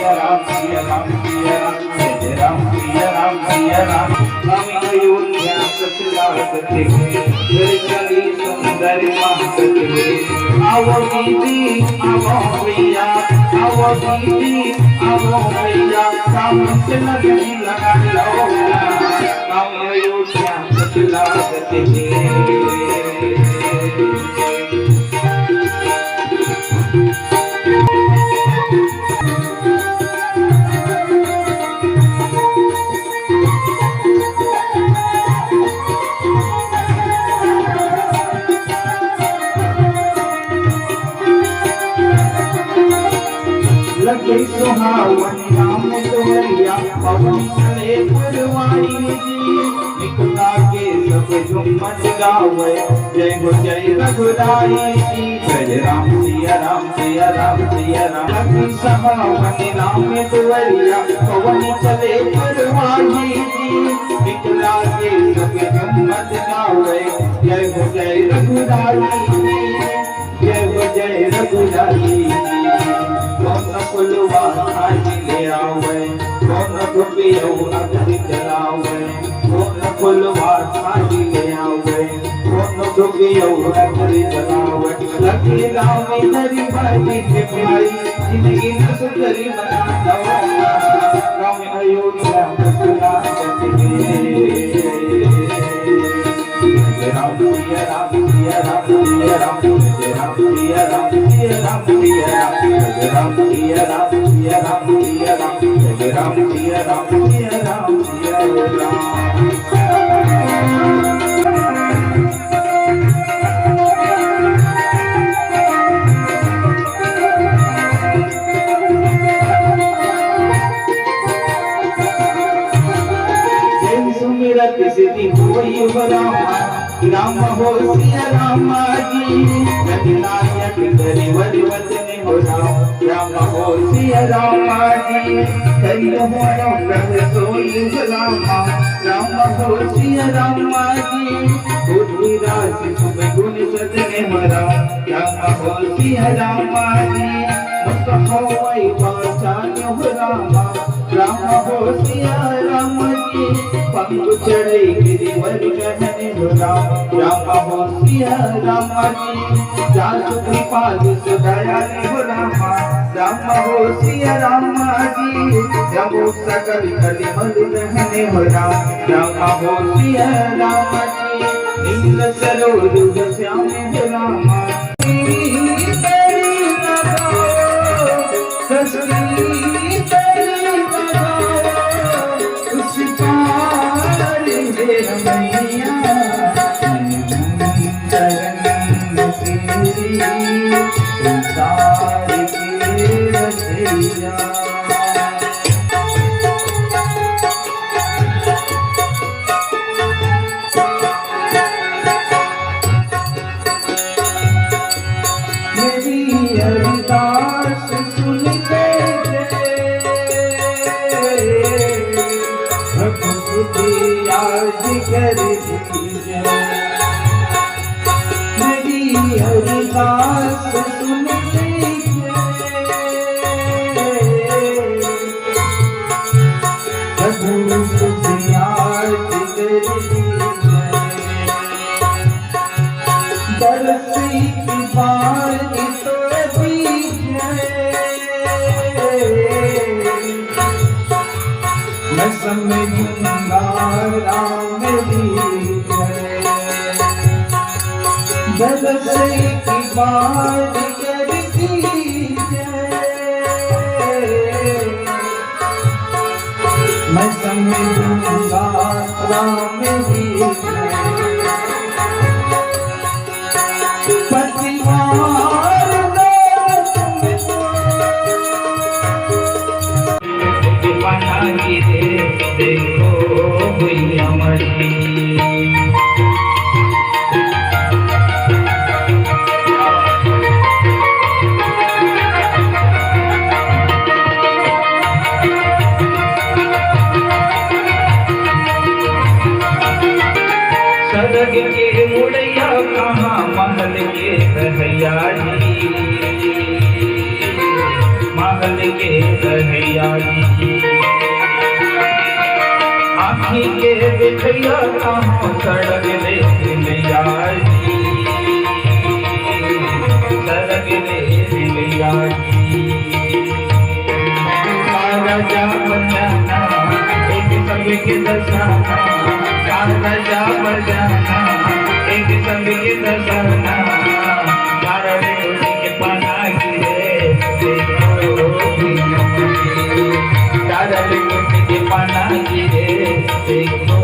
राम सिया राम सिया राम जय राम सिया राम सिया राम हम अयोध्या सचलावते घर चली सुंदर महकते आवो दीदी आवो भैया आवो दीदी आवो भैया राम से लगनी लगा लो हम अयोध्या सचलावते लगे सुहावन नाम तोरिया पवन चले पुरवाई जी निकला के सब झुम्मत गावे जय हो जय रघुराई जी जय राम सिया राम सिया राम सिया राम लगे सुहावन नाम तोरिया पवन चले पुरवाई जी निकला के सब झुम्मत गावे जय हो जय रघुराई जी जय हो जय रघुराई कौन फुलवा खाजी ले आवे कौन गोपियो अगति चलावे कौन फुलवा खाजी ले आवे कौन गोपियो अगति चलावे लगे राम नरी भाई के भाई जिंदगी न सुंदरी बना दो राम अयोध्या बसला राम सिया राम सिया राम सिया राम जय राम सिया राम सिया राम सिया राम सिया राम सिया राम सिया राम जय राम सिया राम सिया राम सिया राम सिद्धि होई राम हो सिया राम जी गजनायक गरीब वचन हो राम हो सिया राम जी धैर्य हो रंग सोई राम हो सिया राम जी बुद्धि राशि सुख गुण सजने हो राम हो सिया राम जी मुक्त होई पहचान हो राम हो सिया राम जी पंगु चढ़े गिरिवर कहने हो राम हो सिया राम जी जासु कृपाल दयाल हो राम हो सिया राम जी जबो सकल कलिमल रहने हो राम हो सिया राम जी नील सरोज श्याम हो राम मेरी अरदास सुन लीजिए प्रभु तुझे याद कर दीजिए बरसी की बारी तो दीजिए मैं समझूंगा राम बरसे की बात कर दीजिए मैं समझूंगा राम पतिवार बना देखो हुई हमारी सरग के मुड़ैया कहाँ महल के रहैया जी महल के रहैया जी। आँखी के बिछैया कहाँ सड़ग ले दिलैया जी, सड़ग ले दिलैया जी। राजा बजाना एक संग के दसाना, राजा बजाना एक संग के दसाना, मारे के पाना गिरे देखो दादल के पाना गिरे देखो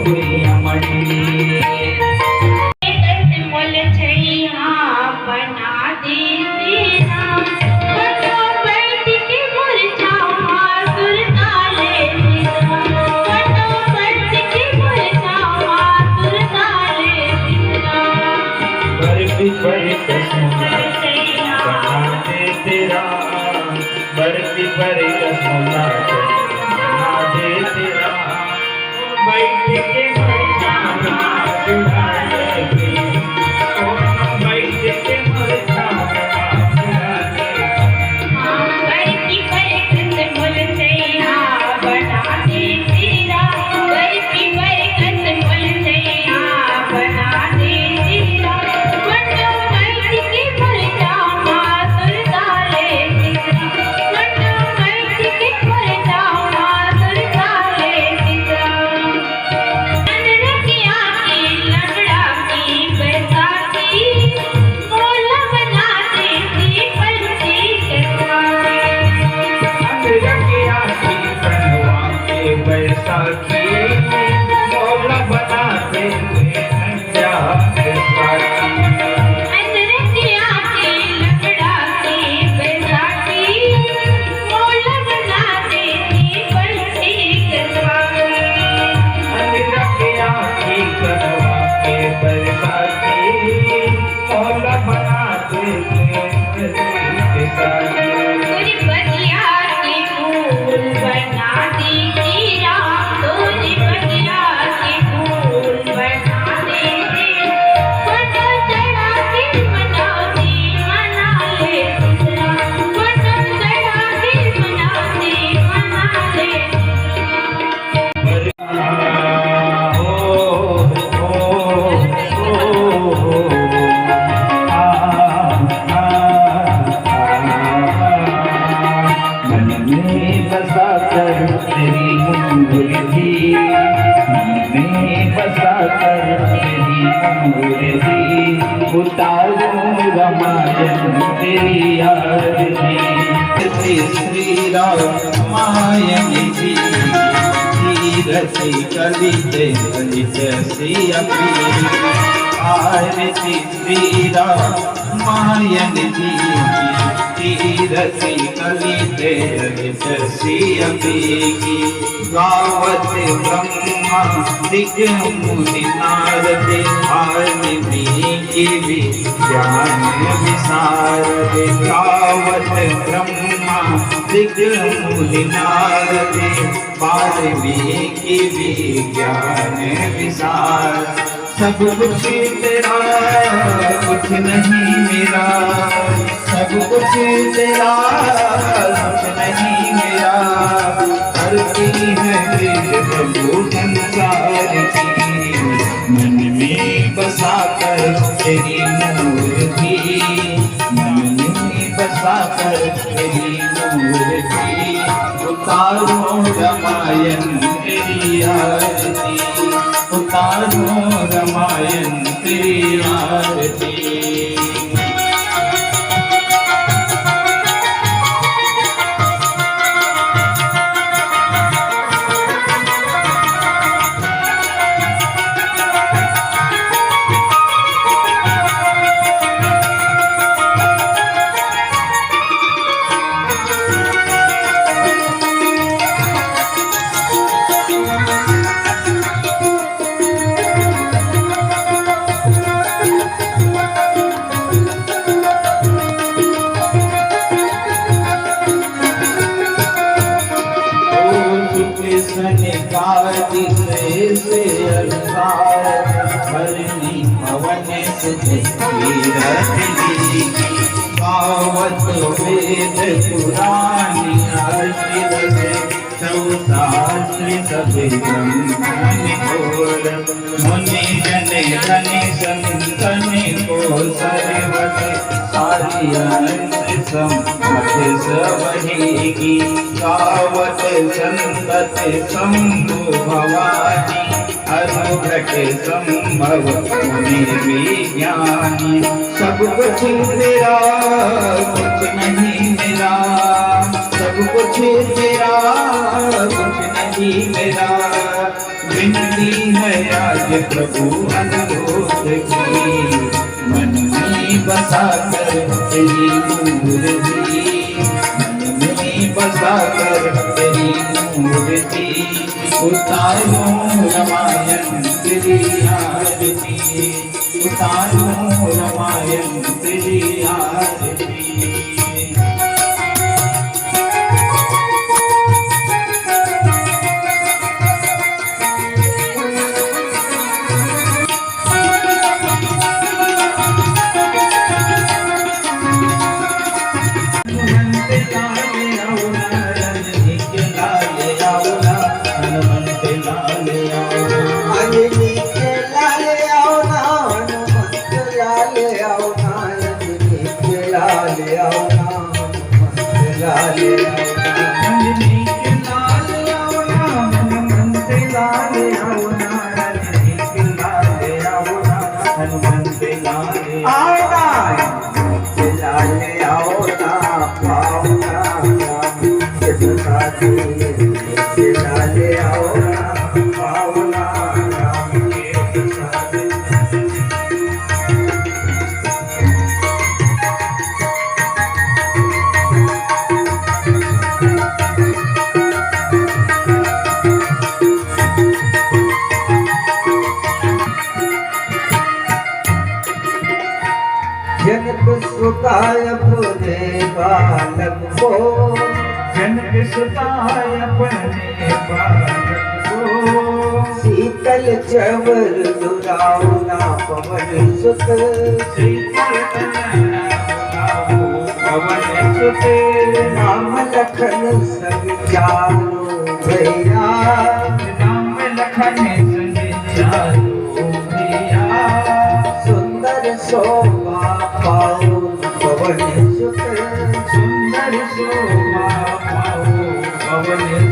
भैया मटी। बड़ी कसम बना दे तेरा, बड़ी बड़ी कसम बना दे तेरा, बैठ के मरना बैठ के मरना उतारूं रामायण तेरी आरती, श्री रामायण जी रसी कलिते ललित श्री आरती, श्री रामायण जी रसी कलिते ललित श्री गावत ब्रह्मा दिव्य मुनि नारद, आरती की विज्ञान विशारद, गावत ब्रह्मा दिव्य मुनि नारद, वाल्मीकि विज्ञान विशारद। सब कुछ तेरा कुछ नहीं मेरा, सब कुछ तेरा कुछ नहीं मेरा, करती है प्रभु संसार की, मन में बसा कर तेरी मूर्ति, मन में बसा कर तेरी मूर्ति, उतारो रामायण तेरी आरती, उतारो रामायण तेरी आरती। से अनुसार भरनी पवन से गावत वेद पुराणी आशीर्वादे चौसाश्री सभे ब्रह्मनि घोर मुनि जने धनि संतनि को सर्वते सारियंत संपत सवहीगी गावत संतति शंभु भवानी अनुघट संभव मुनि विज्ञानी सब कुछ तेरा कुछ नहीं मेरा सब कुछ तेरा कुछ नहीं मेरा विनती है आज प्रभु अनुरोध की मन में बसा कर तेरी मूर्ति मन में बसा कर तेरी मूर्ति उतारो रामायण तेरी आरती उतारो रामायण तेरी आरती जनक सुताय अपने बालक को जनक सुताय अपने बालक को शीतल चवर दुरावना पवन सुत शीतल पवन सुत नाम लखन सब चारो भैया नाम लखन संग चारो भैया सुंदर शोभा पाओ पवन सुत सुंदर शोभा पाओ पवन